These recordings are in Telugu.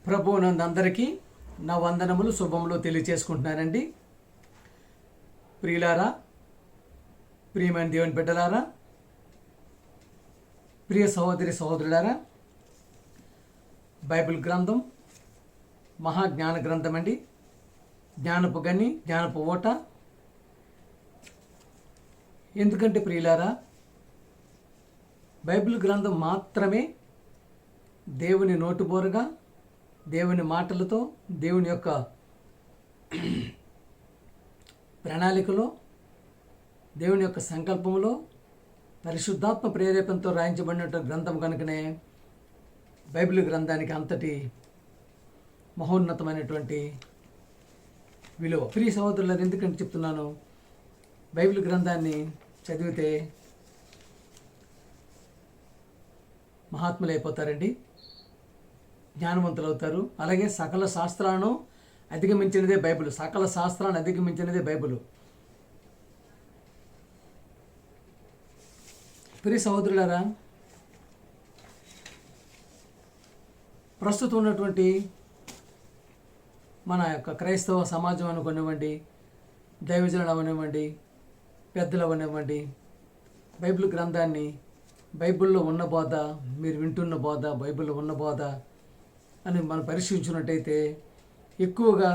ప్రభువునందరికీ నా వందనములు శుభములు తెలియచేసుకుంటున్నానండి. ప్రియులారా, ప్రియమైన దేవుని బిడ్డలారా, ప్రియ సహోదరి సహోదరులారా, బైబిల్ గ్రంథం మహాజ్ఞాన గ్రంథం అండి. జ్ఞానపు గని, జ్ఞానపు ఓట. ఎందుకంటే ప్రియులారా, బైబిల్ గ్రంథం మాత్రమే దేవుని నోటుబోరుగా, దేవుని మాటలతో, దేవుని యొక్క ప్రణాళికలో, దేవుని యొక్క సంకల్పంలో, పరిశుద్ధాత్మ ప్రేరేపణతో రాయించబడిన గ్రంథం కనుకనే బైబిల్ గ్రంథానికి అంతటి మహోన్నతమైనటువంటి విలువ. ప్రియ సహోదరులు, ఎందుకంటే చెప్తున్నాను, బైబిల్ గ్రంథాన్ని చదివితే మహాత్ములు అయిపోతారండి, జ్ఞానవంతులు అవుతారు. అలాగే సకల శాస్త్రాలను అధిగమించినదే బైబిల్. సకల శాస్త్రాలను అధిగమించినదే బైబిల్. ప్రియ సహోదరులారా, ప్రస్తుతం ఉన్నటువంటి మన యొక్క క్రైస్తవ సమాజం అనుకునివ్వండి, దైవజనులు అవనివ్వండి, పెద్దలు అవనివ్వండి, బైబిల్ గ్రంథాన్ని, బైబిల్లో ఉన్న బోధ, మీరు వింటున్న బోధ, బైబిల్లో ఉన్న బోధ అని మనం పరిశీలించినట్టయితే ఎక్కువగా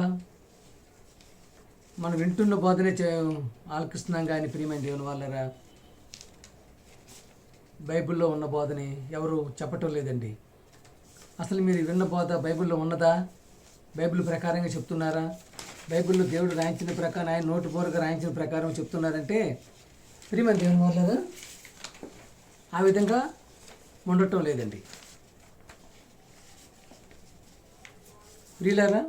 మనం వింటున్న బోధనే ఆలకిస్తున్నాం. కానీ ప్రియమైన దేవుని వాళ్ళరా, బైబిల్లో ఉన్న బోధని ఎవరు చెప్పటం లేదండి. అసలు మీరు విన్న బోధ బైబిల్లో ఉన్నదా? బైబిల్ ప్రకారంగా చెప్తున్నారా? బైబిల్లో దేవుడు రాయించిన ప్రకారం, ఆయన నోటు బోరుగా రాయించిన ప్రకారం చెప్తున్నారంటే ప్రియమైన దేవుని వాళ్ళరా, ఆ విధంగా ఉండటం లేదండి. ప్రియులారా,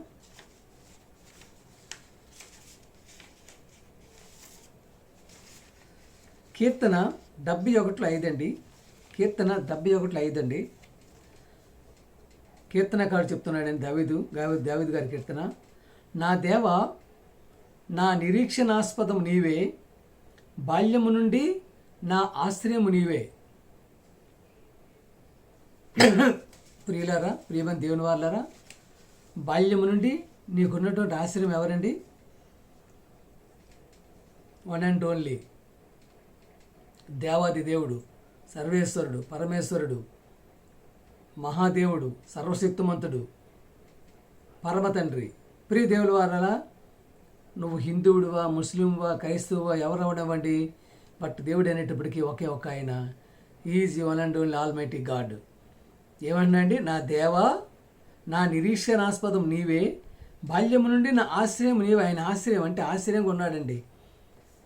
కీర్తన 71:5 అండి. కీర్తన 71:5 అండి. కీర్తనకారుడు చెప్తున్నాడండి, దావీదు గారి కీర్తన. నా దేవ, నా నిరీక్షణాస్పదం నీవే, బాల్యము నుండి నా ఆశ్రయము నీవే. ప్రియులారా, ప్రియమైన దేవుని వాళ్ళారా, బాల్యము నుండి నీకున్నటువంటి ఆశ్రయం ఎవరండి? వన్ అండ్ ఓన్లీ దేవాది దేవుడు, సర్వేశ్వరుడు, పరమేశ్వరుడు, మహాదేవుడు, సర్వశక్తిమంతుడు, పరమ తండ్రి. ప్రియ దేవుడు వారలా, నువ్వు హిందువుడువా, ముస్లింవా, క్రైస్తవువా, ఎవరు అవనివ్వండి, బట్ దేవుడు అనేటప్పటికీ ఒకే ఒక ఆయన. Is one and only almighty God. ఏమన్నా అండి? నా దేవా, నా నిరీక్షణాస్పదం నీవే, బాల్యము నుండి నా ఆశ్రయం నీవే. ఆయన ఆశ్రయం అంటే ఆశ్రయంగా ఉన్నాడండి.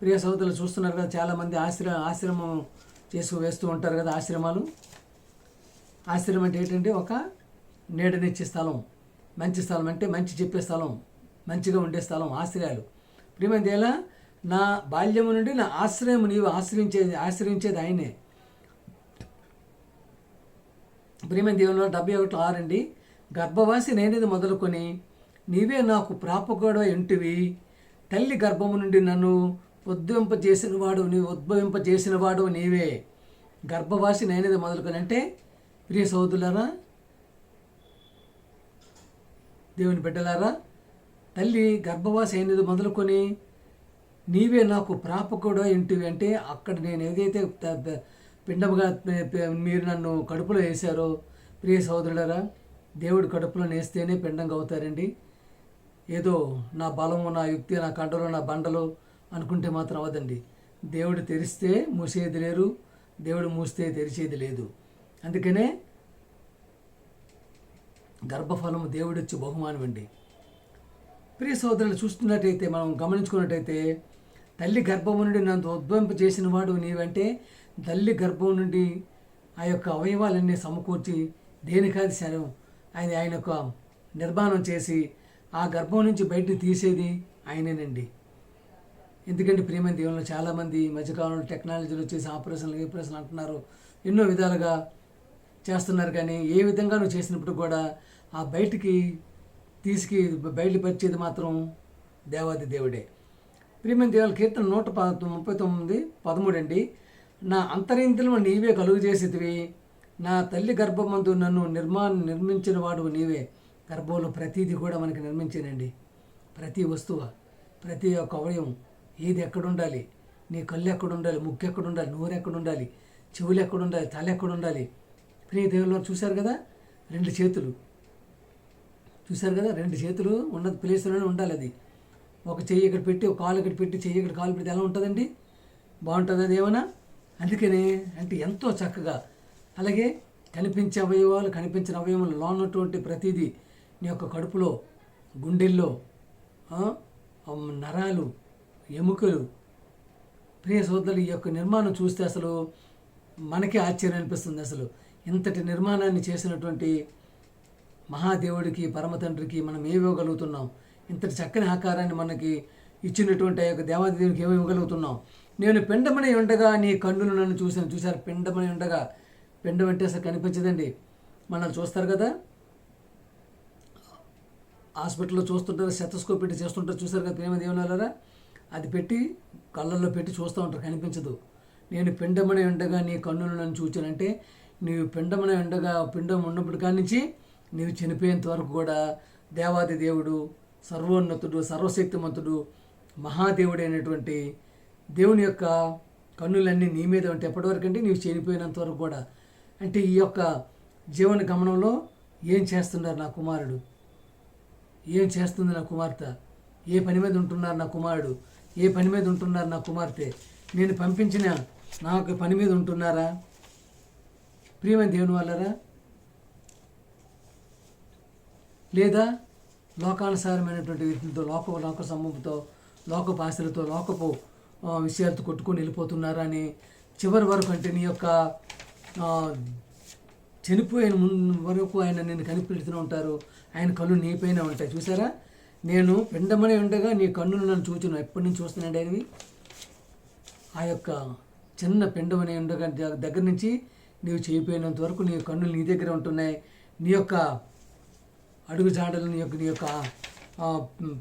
ప్రియ సోదరులు చూస్తున్నారు కదా, చాలామంది ఆశ్రమం వేస్తూ ఉంటారు కదా. ఆశ్రమం అంటే ఏంటంటే ఒక నీడనిచ్చే స్థలం, మంచి స్థలం, అంటే మంచి చెప్పే స్థలం, మంచిగా ఉండే స్థలం, ఆశ్రయాలు. ప్రియమైన దేలా, నా బాల్యము నుండి నా ఆశ్రయం నీవు. ఆశ్రయించేది ఆయనే. ప్రియమైన దేవుని 71:6 అండి. గర్భవాసి నేనేది మొదలుకొని నీవే నాకు ప్రాపకుడవ ఇంటివి, తల్లి గర్భము నుండి నన్ను ఉద్భవింపజేసిన వాడు నీవే. గర్భవాసి నేనేది మొదలుకొని అంటే ప్రియ సోదరులారా, దేవుని బిడ్డలారా, తల్లి గర్భవాసి అయినది మొదలుకొని నీవే నాకు ప్రాపకుడవ ఇంటివి అంటే అక్కడ నేను ఏదైతే పిండముగా మీరు నన్ను కడుపులో వేశారో, ప్రియ సోదరులారా, దేవుడు కడుపులో వేస్తేనే పిండంగా అవుతారండి. ఏదో నా బలము, నా యుక్తి, నా కండలు, నా బండలు అనుకుంటే మాత్రం అవదండి. దేవుడు తెరిస్తే మూసేది లేరు, దేవుడు మూస్తే తెరిచేది లేదు. అందుకనే గర్భఫలము దేవుడిచ్చి బహుమానం అండి. ప్రియ సోదరులు చూస్తున్నట్టయితే, మనం గమనించుకున్నట్టయితే, తల్లి గర్భము నుండి నన్ను ఉద్భవింపజేసిన వాడు నీవంటే, తల్లి గర్భం నుండి ఆ యొక్క అవయవాలన్నీ సమకూర్చి దేనికాది శరం ఆయన యొక్క నిర్మాణం చేసి ఆ గర్భం నుంచి బయటకు తీసేది ఆయనేనండి. ఎందుకంటే ప్రియమైన దేవుళ్ళు చాలామంది మధ్యకాలంలో టెక్నాలజీలు వచ్చేసి ఆపరేషన్లు అంటున్నారు, ఎన్నో విధాలుగా చేస్తున్నారు. కానీ ఏ విధంగా నువ్వు చేసినప్పుడు కూడా ఆ బయటికి బయలుపరిచేది మాత్రం దేవాది దేవుడే. ప్రియమైన దేవుళ్ళ కీర్తన 139:13 అండి. నా అంతరింద్రియము నీవే కలుగు చేసేదివి, నా తల్లి గర్భమందు నన్ను నిర్మించిన వాడు నీవే. గర్భంలో ప్రతిదీ కూడా మనకి నిర్మించానండి. ప్రతి వస్తువు, ప్రతి ఒక్క అవయవం ఏది ఎక్కడ ఉండాలి, నీ కళ్ళు ఎక్కడ ఉండాలి, ముక్కు ఎక్కడ ఉండాలి, నోరు ఎక్కడ ఉండాలి, చెవులు ఎక్కడ ఉండాలి, తల ఎక్కడ ఉండాలి. ప్రియ దేవుళ్ళు చూశారు కదా, 2 చేతులు చూశారు కదా, 2 చేతులు ఉన్న ప్లేస్లోనే ఉండాలి. అది ఒక చెయ్యి ఇక్కడ పెట్టి, ఒక కాలు ఇక్కడ పెట్టి, చెయ్యి ఇక్కడ కాలు పెడితే ఎలా ఉంటుందండి? బాగుంటుంది అది ఏమన్నా? అందుకనే అంటే ఎంతో చక్కగా. అలాగే కనిపించే అవయవాలు, కనిపించిన అవయవాలు ఉన్నటువంటి ప్రతిదీ నీ యొక్క కడుపులో, గుండెల్లో, నరాలు, ఎముకలు. ప్రియ సోదరులు, ఈ యొక్క నిర్మాణం చూస్తే అసలు మనకే ఆశ్చర్యం అనిపిస్తుంది. అసలు ఇంతటి నిర్మాణాన్ని చేసినటువంటి మహాదేవుడికి, పరమ తండ్రికి మనం ఏమివ్వగలుగుతున్నాం? ఇంతటి చక్కని ఆకారాన్ని మనకి ఇచ్చినటువంటి ఆ యొక్క దేవాది దేవునికి ఏమి ఇవ్వగలుగుతున్నాం? నేను పిండమని ఉండగా నీ కన్నులు నన్ను చూశాను. చూశారు, పిండమని ఉండగా. పిండం అంటే అసలు కనిపించదండి. మనల్ని చూస్తారు కదా, హాస్పిటల్లో చూస్తుంటారు, స్టెతస్కోప్ పెట్టి చేస్తుంటారు, చూసారు కదా ప్రేమ దేవునారా? అది పెట్టి కళ్ళల్లో పెట్టి చూస్తూ ఉంటారు, కనిపించదు. నేను పిండమని ఉండగా నీ కన్నులు నన్ను చూచానంటే, నీవు పిండమని ఉండగా, పిండం ఉన్నప్పటి కాడి నుంచి నీవు చనిపోయేంత వరకు కూడా దేవాది దేవుడు, సర్వోన్నతుడు, సర్వశక్తిమంతుడు, మహాదేవుడైనటువంటి దేవుని యొక్క కన్నులన్నీ నీ మీద ఉంటే ఎప్పటివరకు అంటే నీవు చనిపోయినంత వరకు కూడా. అంటే ఈ యొక్క జీవన గమనంలో ఏం చేస్తున్నారు నా కుమారుడు, ఏం చేస్తుంది నా కుమార్తె, ఏ పని మీద ఉంటున్నారు నా కుమారుడు, ఏ పని మీద ఉంటున్నారు నా కుమార్తె, నేను పంపించిన నాకు పని మీద ఉంటున్నారా? ప్రియమైన దేవుని వాళ్ళరా? లేదా లోకానుసారమైనటువంటి వీటితో, లోక సంబంధంతో, లోకపు ఆశలతో, లోకపు విషయాలతో కొట్టుకొని వెళ్ళిపోతున్నారా అని చివరి వరకు, అంటే నీ యొక్క చనిపోయిన వరకు ఆయన నిన్ను కనిపెడుతూనే ఉంటారు. ఆయన కళ్ళు నీపైన ఉంటాయి. చూసారా, నేను పిండమని ఉండగా నీ కన్నులు నన్ను చూచును. ఎప్పటి నుంచి చూస్తున్నాడు ఆయనవి? ఆ యొక్క చిన్న పిండమని ఉండగా దగ్గర నుంచి నీవు చేయిపోయినంత వరకు నీ కన్నులు నీ దగ్గర ఉంటున్నాయి. నీ యొక్క అడుగు జాడలు, నీ యొక్క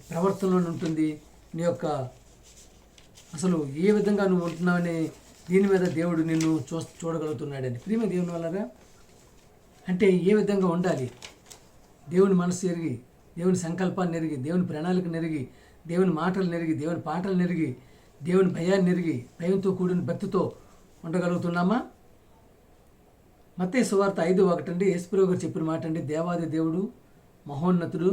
ప్రవర్తనలో ఉంటుంది. నీ యొక్క అసలు ఏ విధంగా నువ్వు ఉంటున్నావని దీని మీద దేవుడు నిన్ను చూడగలుగుతున్నాడని. ప్రియమైన దేవుని వల్లరా? అంటే ఏ విధంగా ఉండాలి? దేవుని మనసు ఎరిగి, దేవుని సంకల్పాన్ని ఎరిగి, దేవుని ప్రణాళికను ఎరిగి, దేవుని మాటలు నెరిగి, దేవుని పాటలు నెరిగి, దేవుని భయాన్ని ఎరిగి, భయంతో కూడిన భక్తితో ఉండగలుగుతున్నామా? మత్తయి సువార్త 5:1 అండి, యేసుప్రభువు గారు చెప్పిన మాట అండి. దేవాది దేవుడు, మహోన్నతుడు,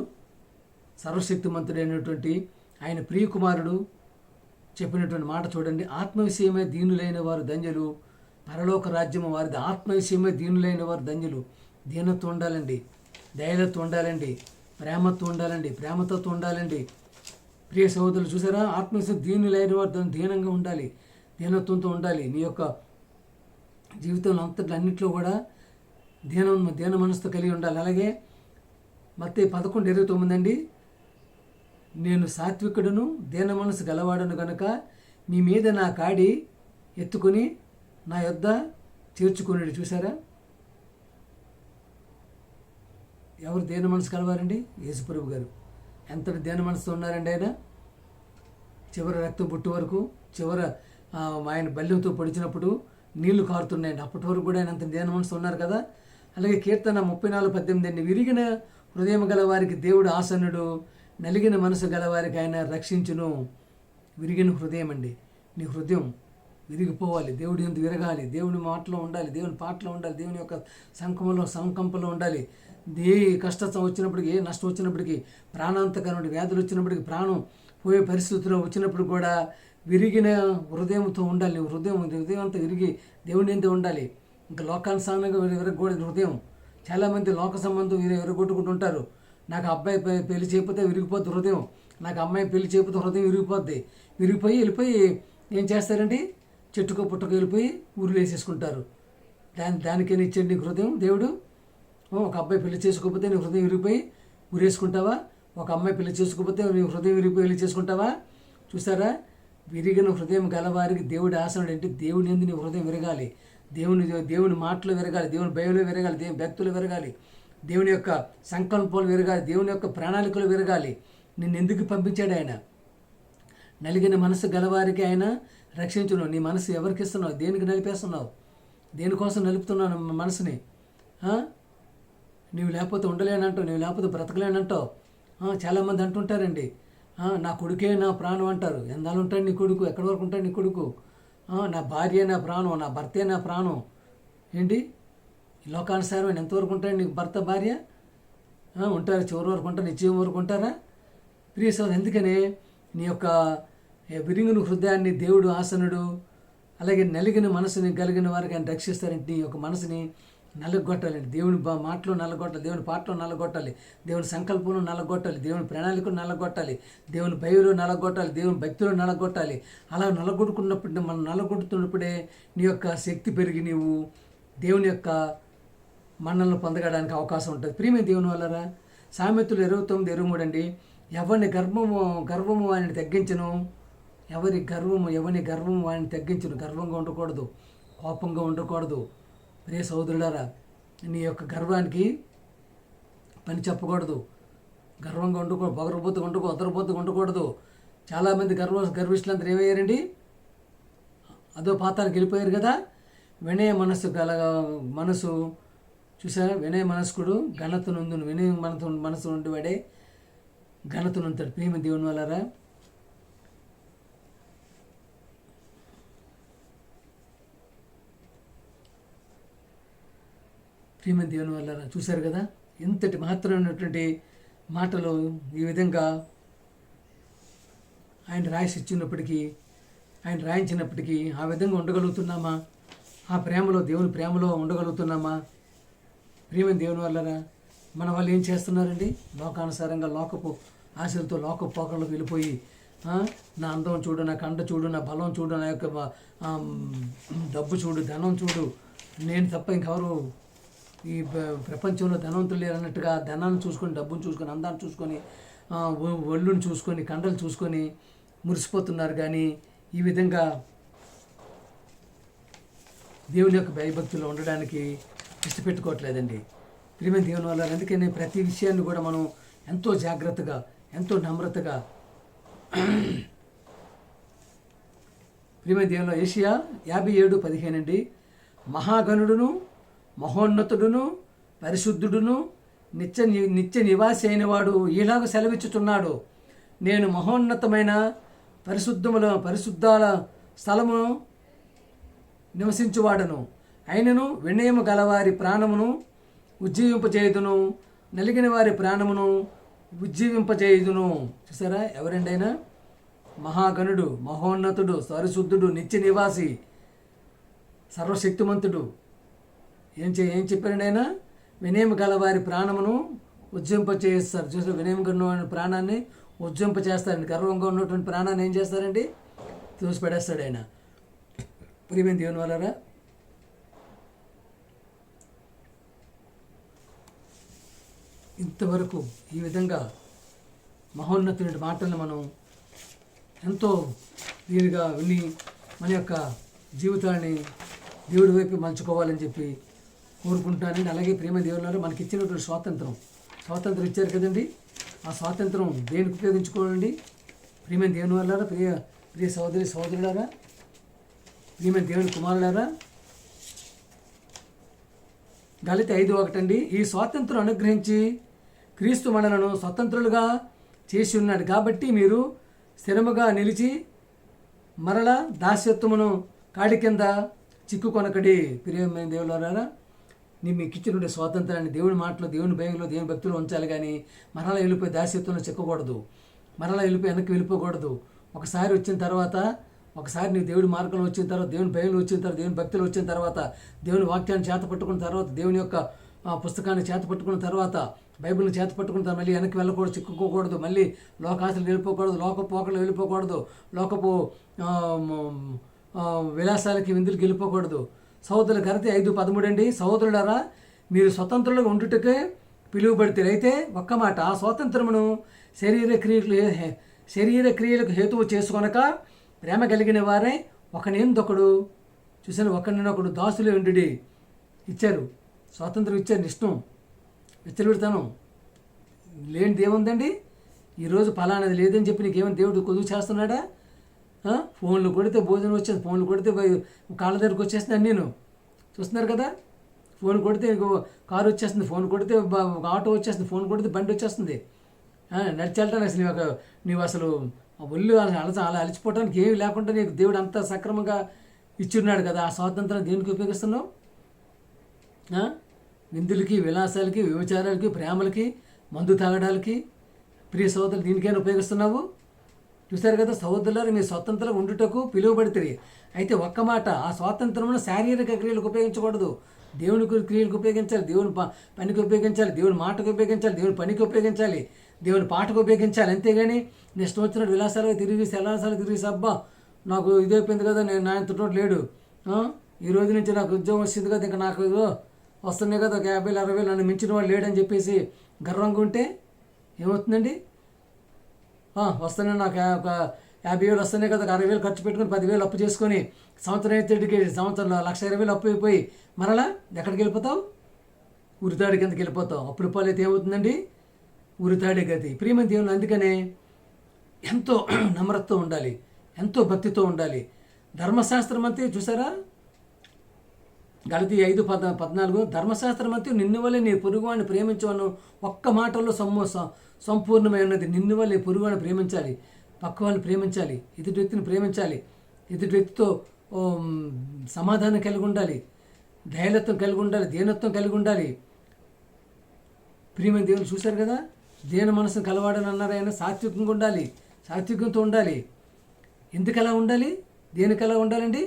సర్వశక్తిమంతుడైనటువంటి ఆయన ప్రియకుమారుడు చెప్పినటువంటి మాట చూడండి. ఆత్మ విషయమే దీనులైన వారు ధన్యులు, పరలోక రాజ్యము వారిది. ఆత్మ విషయమే దీనులైన వారు ధన్యులు. దీనత్వం ఉండాలండి, దయలత్వం ఉండాలండి, ప్రేమత్వం ఉండాలండి, ప్రేమతత్వం ఉండాలండి. ప్రియ సహోదరులు చూసారా, ఆత్మవిషయం దీనులైన వారు దీనంగా ఉండాలి, దీనత్వంతో ఉండాలి. నీ యొక్క జీవితంలో అంతట్లో అన్నింటిలో కూడా దీన మనసుతో కలిగి ఉండాలి. అలాగే మత్తయి 11:29 అండి, నేను సాత్వికుడును, దీన మనసు గలవాడను గనుక మీ మీద నా కాడి ఎత్తుకొని నా యొద్ద చేర్చుకున్నాడు. చూసారా, ఎవరు దీన మనసు కలవారండి? యేసుప్రభు గారు. ఎంతటి దీన మనసుతో ఉన్నారండి ఆయన? చివరి రక్తం పుట్టు వరకు, ఆయన బల్యంతో పొడిచినప్పుడు నీళ్లు కారుతున్నాయండి. అప్పటి వరకు కూడా ఆయన అంత దీన మనసు ఉన్నారు కదా. అలాగే కీర్తన 34:18 అండి, విరిగిన హృదయం గల వారికి దేవుడు ఆసన్నుడు, నలిగిన మనసు గలవారికి ఆయన రక్షించును. విరిగిన హృదయం అండి, నీ హృదయం విరిగిపోవాలి, దేవుడి యందు విరగాలి, దేవుని మాటలో ఉండాలి, దేవుని పాటలో ఉండాలి, దేవుని యొక్క సంకంపంలో ఉండాలి. ఏ కష్టం వచ్చినప్పటికీ, ఏ నష్టం వచ్చినప్పటికీ, ప్రాణాంతకరమైన వ్యాధులు వచ్చినప్పటికీ, ప్రాణం పోయే పరిస్థితుల్లో వచ్చినప్పుడు కూడా విరిగిన హృదయంతో ఉండాలి. నీ హృదయం అంతా విరిగి దేవుని యందు ఉండాలి. ఇంకా లోకానుసారంగా విరగకూడదు హృదయం. చాలామంది లోక సంబంధం విరగొట్టుకుంటూ ఉంటారు. నాకు అబ్బాయి పెళ్లి చేయకపోతే విరిగిపోద్ది హృదయం, నాకు అమ్మాయి పెళ్లి చేయకపోతే హృదయం విరిగిపోద్ది. వెళ్ళిపోయి ఏం చేస్తారండి? చెట్టుకో పుట్టుకు వెళ్ళిపోయి ఊరు వేసేసుకుంటారు. దానికైనా ఇచ్చాడు నీకు హృదయం దేవుడు? ఒక అబ్బాయి పెళ్లి చేసుకోకపోతే నీ హృదయం విరిగిపోయి ఊరేసుకుంటావా? ఒక అమ్మాయి పెళ్లి చేసుకోకపోతే నీ హృదయం విరిగిపోయి వెళ్ళి చేసుకుంటావా? చూసారా, విరిగిన హృదయం గలవారికి దేవుడి ఆసనుడు. అంటే దేవుని యందు నీ హృదయం విరగాలి, దేవుని మాటలు విరగాలి, దేవుని భయంలో విరగాలి, దేవుని భక్తులు విరగాలి, దేవుని యొక్క సంకల్పాలు విరగాలి, దేవుని యొక్క ప్రణాళికలు విరగాలి. నిన్ను ఎందుకు పంపించాడు ఆయన? నలిగిన మనసు గలవారికి ఆయన రక్షించును. నీ మనసు ఎవరికి ఇస్తున్నావు? దేనికి నలిపేస్తున్నావు? దేనికోసం నలుపుతున్నావు మనసుని? నీవు లేకపోతే ఉండలేనంటావు, నీవు లేకపోతే బ్రతకలేనంటావు. చాలామంది అంటుంటారండి, నా కొడుకే నా ప్రాణం అంటారు. ఎందాలు ఉంటాడు నీ కొడుకు? ఎక్కడి వరకు ఉంటాడు నీ కొడుకు? నా భార్య నా ప్రాణం, నా భర్తే నా ప్రాణం. ఏంటి లోకానుసారం ఎంతవరకు ఉంటాడు నీకు భర్త భార్య? ఉంటారు, చివరి వరకు ఉంటారు, నిశ్చయం వరకు ఉంటారా? ప్రియ సోదరుడు, ఎందుకని నీ యొక్క విరిగిన హృదయాన్ని దేవుడు ఆసనుడు, అలాగే నలిగిన మనసుని కలిగిన వారికి ఆయన రక్షిస్తారంటే నీ యొక్క మనసుని నలగొట్టాలండి. దేవుని మాటలో నలగొట్టాలి, దేవుని పాటలో నలగొట్టాలి, దేవుని సంకల్పంలో నలగొట్టాలి, దేవుని ప్రణాళికలు నలగొట్టాలి, దేవుని భయంలో నలగొట్టాలి, దేవుని భక్తిలో నలగొట్టాలి. అలా నలగొట్టుకున్నప్పుడు, మనం నలగొట్టుతున్నప్పుడే నీ యొక్క శక్తి పెరిగి నీవు దేవుని యొక్క మన్నలను పొందగడానికి అవకాశం ఉంటుంది. ప్రియమైన దేవుని వల్లరా, సామెతలు 29:23 అండి. ఎవరిని గర్వము వాడిని తగ్గించను, ఎవరి గర్వము వాడిని తగ్గించను. గర్వంగా ఉండకూడదు, కోపంగా ఉండకూడదు. ప్రియ సోదరులారా, నీ యొక్క గర్వానికి పని చెప్పకూడదు, గర్వంగా ఉండకూడదు, పొగరబోతుగా ఉండకూడదు, అదరబోతుగా ఉండకూడదు. చాలామంది గర్విష్ఠులందరూ ఏమయ్యారండి? అదో పాతానికి వెళ్ళిపోయారు కదా. వినయ మనస్సు మనసు చూసారా, వినయ మనస్కుడు ఘనత నొందును. వినయ మనసు నుండి వాడే ఘనత నొందుతాడు. ప్రేమ దేవుని వల్లరా, ప్రేమ దేవుని వల్లరా, చూశారు కదా ఎంతటి మహత్తరమైనటువంటి మాటలు. ఈ విధంగా ఆయన రాయించినప్పటికీ ఆ విధంగా ఉండగలుగుతున్నామా? ఆ ప్రేమలో, దేవుని ప్రేమలో ఉండగలుగుతున్నామా? ప్రియమైన దేవుని వల్లరా, మన వాళ్ళు ఏం చేస్తున్నారండి? లోకానుసారంగా లోకపు ఆశలతో లోకపు పోకళ్ళకు వెళ్ళిపోయి, నా అందం చూడు, నా కండ చూడు, నా బలం చూడు, నా యొక్క డబ్బు చూడు, ధనం చూడు, నేను తప్ప ఇంకెవరు ఈ ప్రపంచంలో ధనవంతులు లేరు అన్నట్టుగా ధనాన్ని చూసుకొని, డబ్బును చూసుకొని, అందాన్ని చూసుకొని, ఒళ్ళుని చూసుకొని, కండలు చూసుకొని మురిసిపోతున్నారు. కానీ ఈ విధంగా దేవుని యొక్క భయభక్తుల్లో ఉండడానికి ఇష్టపెట్టుకోవట్లేదండి. ప్రియమైన దేవుని వల్ల. అందుకని ప్రతి విషయాన్ని కూడా మనం ఎంతో జాగ్రత్తగా, ఎంతో నమ్రతగా, ప్రియమైన దేవుని యెషయా 57:15 అండి. మహాగణుడును, మహోన్నతుడును, పరిశుద్ధుడును, నిత్య నివాసి అయిన వాడు ఇలాగ సెలవిచ్చుచున్నాడు. నేను మహోన్నతమైన పరిశుద్ధాల స్థలమును నివసించువాడను. అయినను వినయము గలవారి ప్రాణమును ఉజ్జీవింపజేయుదును, నలిగిన వారి ప్రాణమును ఉజ్జీవింపజేయుదును. చూసారా, ఎవరండైనా మహాగణుడు, మహోన్నతుడు, పరిశుద్ధుడు, నిత్య నివాసి, సర్వశక్తిమంతుడు ఏం చెప్పారండి ఆయన? వినయము గలవారి ప్రాణమును ఉజ్జింపచేస్తారు. చూసారు, వినయం గల ప్రాణాన్ని ఉజ్జింపచేస్తారండి. గర్వంగా ఉన్నటువంటి ప్రాణాన్ని ఏం చేస్తారండి? చూసిపెడేస్తాడు ఆయన. ప్రియమైన దేవుని వల్లరా, ఇంతవరకు ఈ విధంగా మహోన్నతుని మాటలను మనం ఎంతో దీనిగా విని మన యొక్క జీవితాన్ని దేవుడి వైపు మలుచుకోవాలని చెప్పి కోరుకుంటున్నానండి. అలాగే ప్రేమ దేవుళ్ళలో మనకి ఇచ్చినటువంటి స్వాతంత్రం ఇచ్చారు కదండి. ఆ స్వాతంత్రం దేనికి ఉపయోగించుకోవాలండి? ప్రియమైన దేవుని వల్ల, ప్రియ సోదరులారా, ప్రియమైన దేవుని కుమారులారా, గలితి 5:1 అండి. ఈ స్వాతంత్రం అనుగ్రహించి క్రీస్తు మనలను స్వతంత్రులుగా చేసి ఉన్నాడు కాబట్టి మీరు స్థిరముగా నిలిచి మరలా దాస్యత్వమును కాడి కింద చిక్కుకొనకడి. ప్రియమైన దేవులారా, మీకు ఇచ్చినటువంటి స్వాతంత్రాన్ని దేవుని మాటలో, దేవుని భయంలో, దేవుని భక్తులు ఉంచాలి. కానీ మరలా వెళ్ళిపోయి దాస్యత్వంలో చిక్కకూడదు, మరలా వెనక్కి వెళ్ళిపోకూడదు. ఒకసారి వచ్చిన తర్వాత, ఒకసారి నీ దేవుడి మార్గంలో వచ్చిన తర్వాత, దేవుని భయంలో వచ్చిన తర్వాత, దేవుని భక్తులు వచ్చిన తర్వాత, దేవుని వాక్యాన్ని చేత పట్టుకున్న తర్వాత, దేవుని యొక్క పుస్తకాన్ని చేత పట్టుకున్న తర్వాత, బైబిల్ని చేత పట్టుకున్న తర్వాత మళ్ళీ వెనక్కి వెళ్ళకూడదు, చిక్కుకోకూడదు, మళ్ళీ లోకాశలు వెళ్ళిపోకూడదు, లోకపోకలు వెళ్ళిపోకూడదు, లోకపు విలాసాలకి విందులకి వెళ్ళిపోకూడదు. సహోదరుల గలితి 5:13 అండి. సహోదరులారా, మీరు స్వతంత్రులుగా ఉండుటకే పిలువబడితే అయితే ఒక్క మాట, ఆ స్వాతంత్రమును శరీర క్రియలకు హేతువు చేసుకొనక ప్రేమ కలిగిన వారే ఒకనిందొకడు ఒకరినొకడు దాసులే ఉండి ఇచ్చారు. స్వాతంత్రం ఇచ్చారు. ఇష్టం విచ్చలవిడతాను లేనిది ఏముందండి? ఈరోజు ఫలానాది లేదని చెప్పి నీకేమైనా దేవుడు కొదువు చేస్తున్నాడా? ఫోన్లు కొడితే భోజనం వచ్చేది, ఫోన్లు కొడితే కాళ్ళ దగ్గరికి వచ్చేస్తున్నాను నేను. చూస్తున్నారు కదా, ఫోన్ కొడితే ఇంకో కారు వచ్చేస్తుంది, ఫోన్ కొడితే ఆటో వచ్చేస్తుంది, ఫోన్ కొడితే బండి వచ్చేస్తుంది. నడిచి వెళ్ళటానికి అసలు నీవు అసలు ఒళ్ళు అలా అలసిపోవడానికి ఏమి లేకుండా నీకు దేవుడు అంత సక్రమంగా ఇచ్చున్నాడు కదా. ఆ స్వాతంత్రం దేనికి ఉపయోగిస్తున్నావు? విందులకి, విలాసాలకి, వ్యభిచారాలకి, ప్రేమలకి, మందు తాగడాలకి, ప్రియ సహోదరులు దీనికైనా ఉపయోగిస్తున్నావు? చూశారు కదా సహోదరులారు, మీ స్వతంత్రం ఉండుటకు పిలువబడితే. అయితే ఒక్క మాట, ఆ స్వాతంత్రంలో శారీరక క్రియలకు ఉపయోగించకూడదు, దేవుని క్రియలకు ఉపయోగించాలి, దేవుని పనికి ఉపయోగించాలి, దేవుని మాటకు ఉపయోగించాలి, దేవుని పనికి ఉపయోగించాలి, దేవుని పాటకు ఉపయోగించాలి. అంతేగాని నెక్స్ట్ వచ్చినట్టు విలాసాలుగా తిరిగి సెలాసాలు తిరిగి సబ్బా నాకు ఇదైపోయింది కదా, నేను నా ఎంతటో లేడు, ఈ రోజు నుంచి నాకు ఉద్యోగం వచ్చింది కదా, ఇంకా నాకు వస్తున్నాయి కదా, ఒక 50,000-60,000 నన్ను మించిన వాడు లేడని చెప్పేసి గర్వంగా ఉంటే ఏమవుతుందండి? వస్తున్నాయి నాకు ఒక 50,000 వస్తున్నాయి కదా, 60,000 ఖర్చు పెట్టుకుని 10,000 అప్పు చేసుకొని సంవత్సరం అయితే సంవత్సరంలో 1,20,000 అప్పు అయిపోయి మరలా ఎక్కడికి వెళ్ళిపోతావు? ఉరితాడి కిందకి వెళ్ళిపోతావు. అప్పుడు పాలైతే ఏమవుతుందండి? ఉరితాడే గతి. ప్రియమైన దేవుని, అందుకనే ఎంతో నమ్రతతో ఉండాలి, ఎంతో భక్తితో ఉండాలి. ధర్మశాస్త్రం అంతే చూసారా, గలతీ 5:14 ధర్మశాస్త్రం అంతే నిన్ను వల్లే నీ పొరుగువాడిని ప్రేమించవను ఒక్క మాటల్లో సంపూర్ణమై ఉన్నది. నిన్ను వల్లే పొరుగువాడిని ప్రేమించాలి, పక్క వాళ్ళని ప్రేమించాలి, ఎదుటి వ్యక్తిని ప్రేమించాలి, ఎదుటి వ్యక్తితో సమాధానం కలిగి ఉండాలి, ధైర్యత్వం కలిగి ఉండాలి, దీనత్వం కలిగి ఉండాలి. ప్రియమైన దేవుని చూశారు కదా, దీన మనసును కలవాడని అన్నారు ఆయన. సాత్వికంగా ఉండాలి, సాత్వికంతో ఉండాలి. ఎందుకు అలా ఉండాలి? దేనికి ఎలా ఉండాలండి?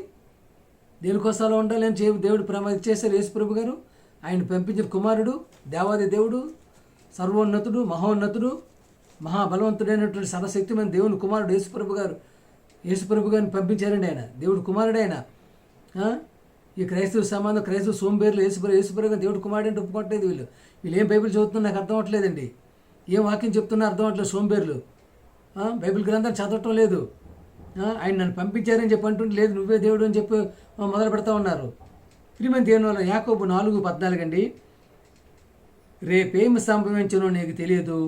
దేనికోసం అలా ఉండాలి అని దేవుడు చేశారు. యేసు ప్రభు గారు ఆయన పంపించిన కుమారుడు, దేవాది దేవుడు, సర్వోన్నతుడు, మహోన్నతుడు, మహాబలవంతుడైనటువంటి సర్వశక్తిమైన దేవుని కుమారుడు యేసుప్రభు గారిని పంపించారండి. ఆయన దేవుడు కుమారుడు. ఆయన ఈ క్రైస్తవ సంబంధం, క్రైస్తవ సోంబేర్లు యేసుప్రభు గారు దేవుడు కుమారుడు అంటే ఒప్పుకోవట్లేదు. వీళ్ళు ఏం బైబిల్ చదువుతున్నా నాకు అర్థం అవ్వట్లేదండి, ఏం వాక్యం చెప్తున్నా అర్థం అవ్వట్లేదు. సోంబేర్లు బైబిల్ గ్రంథాలు చదవటం లేదు. ఆయన నన్ను పంపించారని చెప్పి అంటుంటే లేదు నువ్వే దేవుడు అని చెప్పి మొదలు పెడతా ఉన్నారు. ప్రియమైన దేవుని వల్ల యాకోబు 4:14 అండి, రేపేమి సంభవించునో నీకు తెలియదు,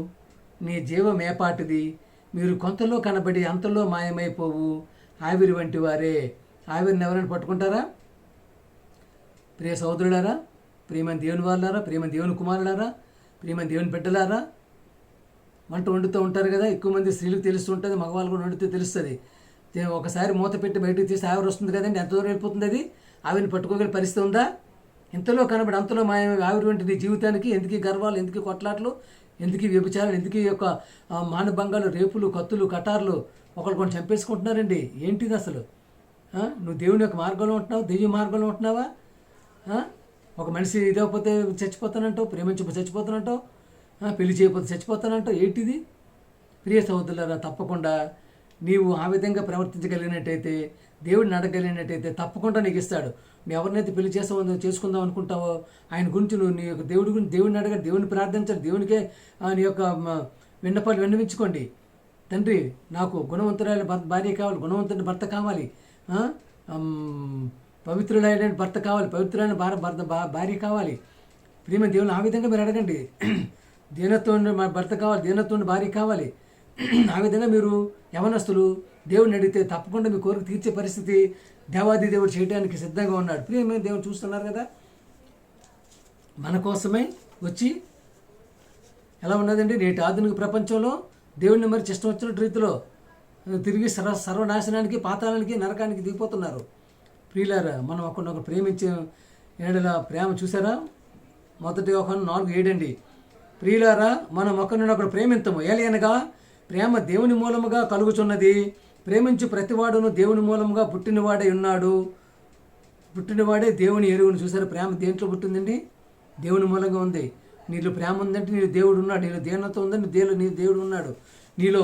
నీ జీవం ఏపాటిది, మీరు కొంతలో కనబడి అంతలో మాయమైపోవు, ఆవిరి వంటి వారే. ఆవిరిని ఎవరైనా పట్టుకుంటారా? ప్రియ సహోదరులారా, ప్రియమైన దేవుని వాళ్ళారా, ప్రియమైన దేవుని కుమారులారా, ప్రియమైన దేవుని బిడ్డలారా, వంట వండుతూ ఉంటారు కదా, ఎక్కువ మంది స్త్రీలకు తెలుస్తుంటుంది, మగవాళ్ళు కూడా వండితే తెలుస్తుంది. ఒకసారి మూత పెట్టి బయటకు తీసి ఆవిరి వస్తుంది కదండి, ఎంత దూరం వెళ్ళిపోతుంది అది? ఆవిరిని పట్టుకోగల పరిస్థితి ఉందా? ఇంతలో కనబడి అంతలో మాయమే ఆవిరి వంటి నీ జీవితానికి ఎందుకు గర్వాలు, ఎందుకు కొట్లాట్లు, ఎందుకు వ్యభిచారాలు, ఎందుకు యొక్క మానభంగాలు, రేపులు, కత్తులు, కటార్లు, ఒకళ్ళు కొన్ని చంపేసుకుంటున్నారండి. ఏంటిది అసలు? నువ్వు దేవుని యొక్క మార్గంలో ఉంటున్నావు, దెయ్య మార్గంలో ఉంటున్నావా? ఒక మనిషి ఇదైపోతే చచ్చిపోతానంటావు, ప్రేమించకపోతే చచ్చిపోతానంటావు, పెళ్లి చేయకపోతే చచ్చిపోతానంటావు. ఏంటిది? ప్రియ సహోదరులారా, తప్పకుండా నీవు ఆ విధంగా ప్రవర్తించగలిగినట్టయితే, దేవుడిని అడగలిగినట్టయితే తప్పకుండా నీకు ఇస్తాడు. నువ్వు ఎవరినైతే పెళ్లి చేసుకుందాం అనుకుంటావో ఆయన గురించి నువ్వు నీ యొక్క దేవుడి గురించి దేవుడిని అడగాలి, దేవుడిని ప్రార్థించాలి, దేవునికే నీ యొక్క విన్నపాలు విన్నవించుకోండి. తండ్రి, నాకు గుణవంతురాలి భార్య కావాలి, గుణవంతుని భర్త కావాలి, పవిత్రులైన భర్త కావాలి, పవిత్రులైన భార్య కావాలి. ప్రియమైన దేవుని ఆ విధంగా మీరు అడగండి. దీనత్వం భర్త కావాలి, దీనత్వం భార్య కావాలి. ఆ విధంగా మీరు యవనస్తులు దేవుడిని అడిగితే తప్పకుండా మీ కోరిక తీర్చే పరిస్థితి దేవాది దేవుడు చేయడానికి సిద్ధంగా ఉన్నాడు. ప్రియమైన దేవుడు చూస్తున్నారు కదా, మన కోసమే వచ్చి ఎలా ఉన్నదండి నేటి ఆధునిక ప్రపంచంలో దేవుడిని మరి ఇష్టం వచ్చినట్టు రీతిలో తిరిగి సర్వనాశనానికి, పాతాళానికి, నరకానికి దిగిపోతున్నారు. ప్రియులారా, మనం ఒకరినొకరు ప్రేమించే ఏడల ప్రేమ చూసారా? 1 యోహాను 4:7 అండి. ప్రియులారా, మనం ఒకరినొకరు ప్రేమించము, ఏలయనగా ప్రేమ దేవుని మూలముగా కలుగుచున్నది, ప్రేమించు ప్రతివాడును దేవుని మూలముగా పుట్టినవాడే ఉన్నాడు, పుట్టినవాడే దేవుని ఎరువును. చూసారా, ప్రేమ దేంట్లో పుట్టిందండి? దేవుని మూలంగా ఉంది. నీలో ప్రేమ ఉందంటే నీలో దేవుడు ఉన్నాడు, నీలో దీనత్వం ఉందంటే నీ దేవుడు ఉన్నాడు, నీలో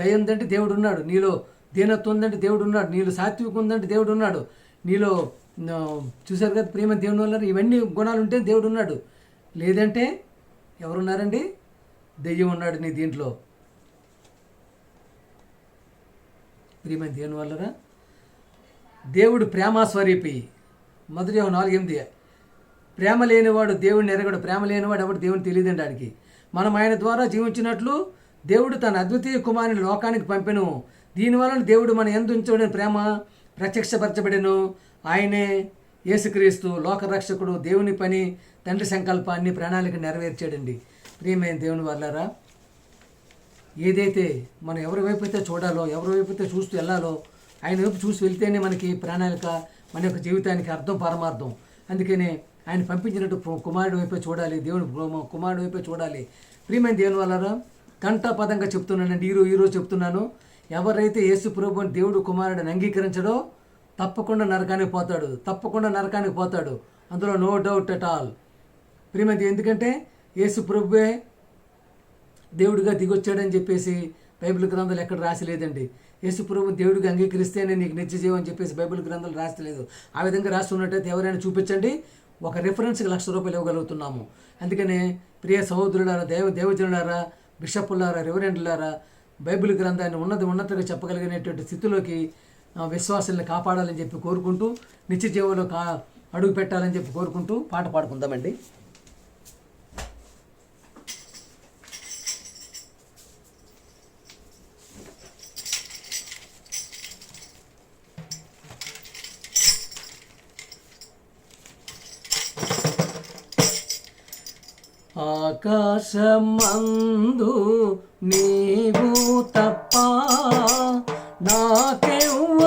దయ ఉందంటే దేవుడు ఉన్నాడు, నీలో దీనత్వం ఉందంటే దేవుడు ఉన్నాడు, నీలో సాత్వికం ఉందంటే దేవుడు ఉన్నాడు, నీలో చూసారు కదా ప్రేమ దేవుని వల్ల ఇవన్నీ గుణాలు ఉంటే దేవుడు ఉన్నాడు. లేదంటే ఎవరున్నారండి? దెయ్యం ఉన్నాడు నీ దీంట్లో. ప్రియమైన దేవుని వల్లరా, దేవుడు ప్రేమాస్వరూపి. 1 యోహాను 4:8 ప్రేమ లేనివాడు దేవుడిని ఎరగడు, ప్రేమ లేనివాడు ఎవడు దేవుని తెలియదండి ఆడికి. మనం ఆయన ద్వారా జీవించినట్లు దేవుడు తన అద్వితీయ కుమారుని లోకానికి పంపెను, దీనివలన దేవుడు మన యందు ఉంచబడిన ప్రేమ ప్రత్యక్షపరచబడెను. ఆయనే యేసుక్రీస్తు లోకరక్షకుడు, దేవుని పని, తండ్రి సంకల్పాన్ని, ప్రణాళిక నెరవేర్చాడండి. ప్రియమైన దేవుని వాళ్ళారా, ఏదైతే మనం ఎవరి వైపు అయితే చూడాలో, ఎవరి వైపు అయితే చూస్తూ వెళ్ళాలో, ఆయన వైపు చూసి వెళ్తేనే మనకి ప్రణాళిక, మన యొక్క జీవితానికి అర్థం, పరమార్థం. అందుకనే ఆయన పంపించినట్టు కుమారుడి వైపే చూడాలి, దేవుని కుమారుడి వైపే చూడాలి. ప్రియమైన దేవుని వాళ్ళారా, కంఠపదంగా చెప్తున్నానండి, ఈరోజు చెప్తున్నాను. ఎవరైతే యేసు ప్రభువుని దేవుడు కుమారుడిని అంగీకరించడో తప్పకుండా నరకానికి పోతాడు. అందులో నో డౌట్ అట్ ఆల్. ప్రియమైన, ఎందుకంటే యేసు ప్రభువే దేవుడిగా దిగొచ్చాడని చెప్పేసి బైబిల్ గ్రంథాలు ఎక్కడ రాసిలేదండి. యేసు ప్రభువు దేవుడిగా అంగీకరిస్తేనే నీకు నిత్యజీవం అని చెప్పేసి బైబిల్ గ్రంథాలు రాసలేదు. ఆ విధంగా రాసి ఉన్నట్టయితే ఎవరైనా చూపించండి, ఒక రిఫరెన్స్కి ₹1,00,000 ఇవ్వగలుగుతున్నాము. అందుకనే ప్రియ సహోదరులారా, దేవజనులారా, బిషప్పులారా, రెవరెండ్లారా, బైబిల్ గ్రంథాన్ని ఉన్నట్టుగా చెప్పగలిగినటువంటి స్థితిలోకి విశ్వాసాలను కాపాడాలని చెప్పి కోరుకుంటూ, నిత్య జీవంలో అడుగు పెట్టాలని చెప్పి కోరుకుంటూ పాట పాడుకుందామండి. ఆకాశమందు నీవు తప్ప నాకెవ్వరున్నారయ్యా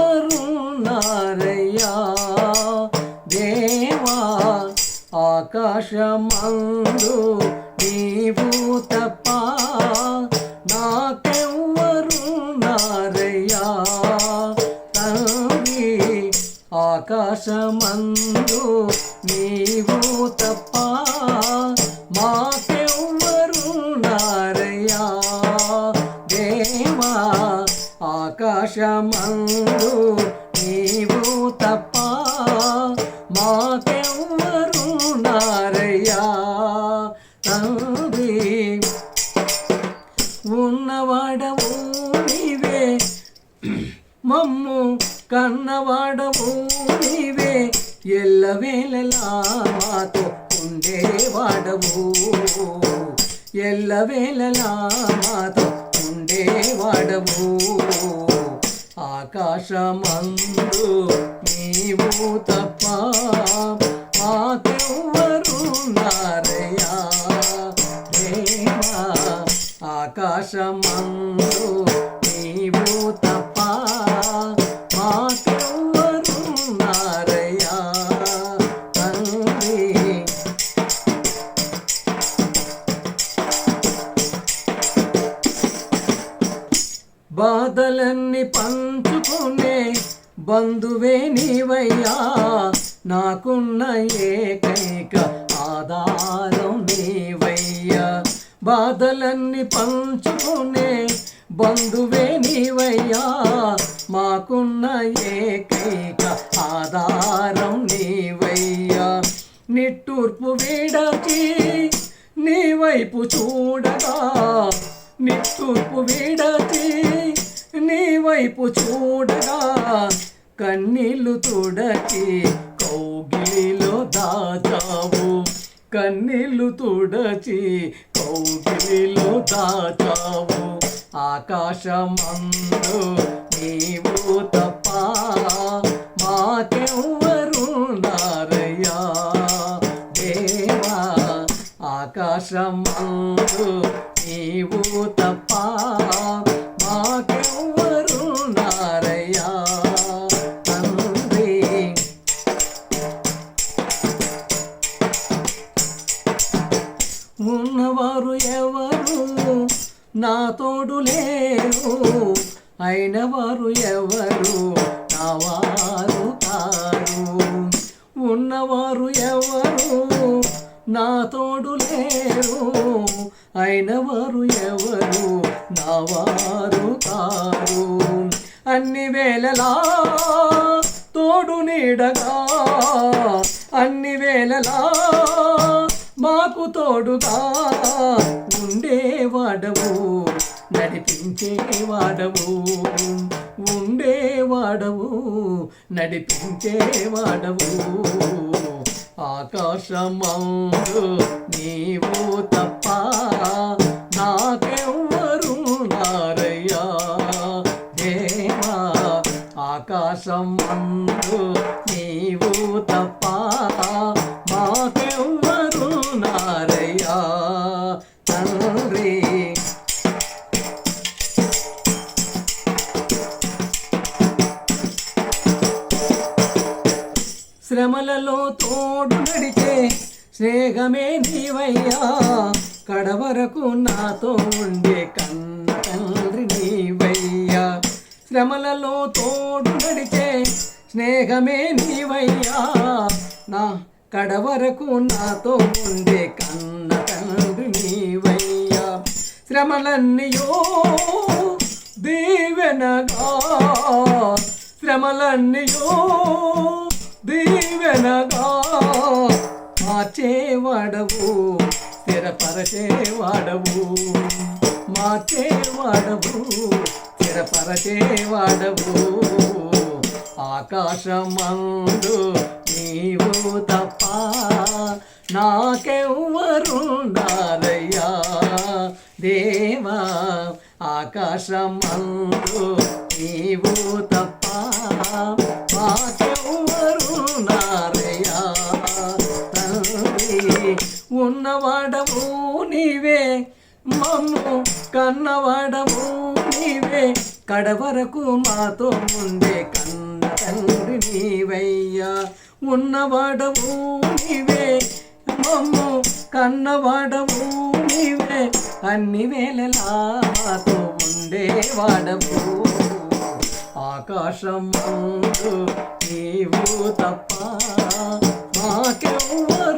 దేవా, ఆకాశమందు నీవు తప్ప నాకెవ్వరున్నారయ్యా తండ్రి, ఆకాశమందు నీవు తప్ప మాకెవ్వరున్నారయ్యా దేవా, ఆకాశమందు నీవు తప్ప మాకెవ్వరున్నారయ్యా తండ్రి. ఉన్నవాడవు నీవే, మమ్ము కన్నవాడవు నీవే, ఎల్లవేళలా మాతో ఉండేవాడవు, ఎల్లవేళలా మాతో ఉండేవాడవు. ఆకాశమందు నీవు తప్ప మాకెవ్వరున్నారయ్యా దేవా, ఆకాశమందు నీవు తప్ప మాకెవ్వరున్నారయ్యా తండ్రి. బాధలన్నీ పంచుకునే బంధువే నీవయ్యా, నాకున్న ఏకైక ఆధారం నీవయ్యా. బాధలన్నీ పంచుకునే బంధువే నీవయ్యా, మాకున్న ఏకైక ఆధారం నీవయ్యా. నిట్టూర్పు వీడకి నీ వైపు చూడగా, నిట్టూర్పు వీడకి నీ వైపు చూడగా, కన్నీళ్లు తుడచి కౌగిలిలో దాచావు, కన్నీళ్లు తుడచి కౌగిలిలో దాచావు. ఆకాశమందు నీవు తప్ప మాకెవ్వరున్నారయ్యా దేవా, ఆకాశమందు నీవు తప్ప మాకెవ్వరున్నారయ్యా తండ్రి. ఉన్నవారు ఎవరు నా తోడు లేరు, అయిన వారు ఎవరు నా వారు కారు. ఉన్నవారు ఎవరు నా తోడు లేరు, అయిన వారు ఎవరు నా వారు కారు. అన్ని వేళలా తోడు నీడగా, అన్ని వేళలా మాకు తోడుగా ఉండేవాడవు, నడిపించేవాడవు, ఉండేవాడవు, నడిపించేవాడవు. ఆకాశమందు నీవు తప్ప నాకెవ్వరున్నారయ్యా దేవా, ఆకాశమందు నీవు తప్ప తండ్రి. శ్రమలలో తోడు నడిచే స్నేహమే నీవయ్యా, కడవరకు నాతో ఉండే కన్న తండ్రి నీవయ్యా. శ్రమలలో తోడు నడిచే స్నేహమే నీవయ్యా, నా కడవరకు నాతో ఉండే కన్న తండ్రి నీవయ్యా. శ్రమలన్నీయో దీవెనగా, శ్రమలన్నీయో దీవెనగా మార్చేవాడవు, స్థిరపరచేవాడవు, మార్చేవాడవు, స్థిరపరచేవాడవు. ఆకాశమందు నీవు తప్ప నాకెవ్వరుండారయ్యా దేవా. ఆకాశమందు నీవు తప్ప నాకెవ్వరున్నారయ్యా తండ్రి. ఉన్నవాడవు నీవే, మమ్ము కన్నవాడవు నీవే, కడవరకు మాతో ఉండే కన్న తండ్రి నీవయ్యా. ఉన్నవాడవు నీవే, మమ్ము కన్నవాడవు నీవే, అన్ని వేళలా మాతో ఉండేవాడవు. ఆకాశమందు నీవు తప్ప మాకెవ్వరున్నారయ్యా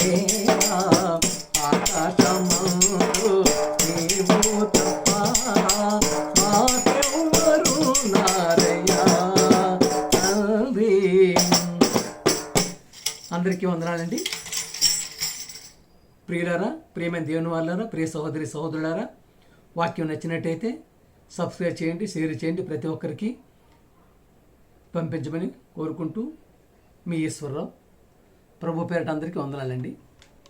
దేవా. ఆకాశమందు నీవు తప్ప మాకెవ్వరున్నారయ్యా తండ్రి. అందరికీ వందనాలండి. ప్రియులారా, ప్రియమైన దేవుని వాళ్ళారా, ప్రియ సహోదరి సహోదరులారా, వాక్యం నచ్చినట్టయితే సబ్స్క్రైబ్ చేయండి, షేర్ చేయండి, ప్రతి ఒక్కరికి పంపించమని కోరుకుంటూ మీ ఈశ్వరరావు. ప్రభు పేరట అందరికీ వందనాలండి.